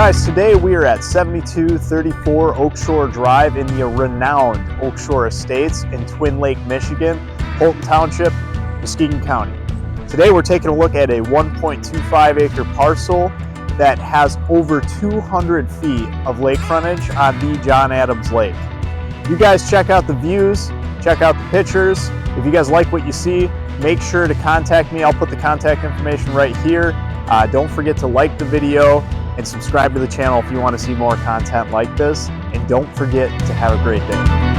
Guys, today we are at 7234 Oakshore Drive in the renowned Oakshore Estates in Twin Lake, Michigan, Holton Township, Muskegon County. Today we're taking a look at a 1.25 acre parcel that has over 200 feet of lake frontage on the John Adams Lake. You guys check out the views, check out the pictures. If you guys like what you see, make sure to contact me. I'll put the contact information right here. Don't forget to like the video and subscribe to the channel if you want to see more content like this. And don't forget to have a great day.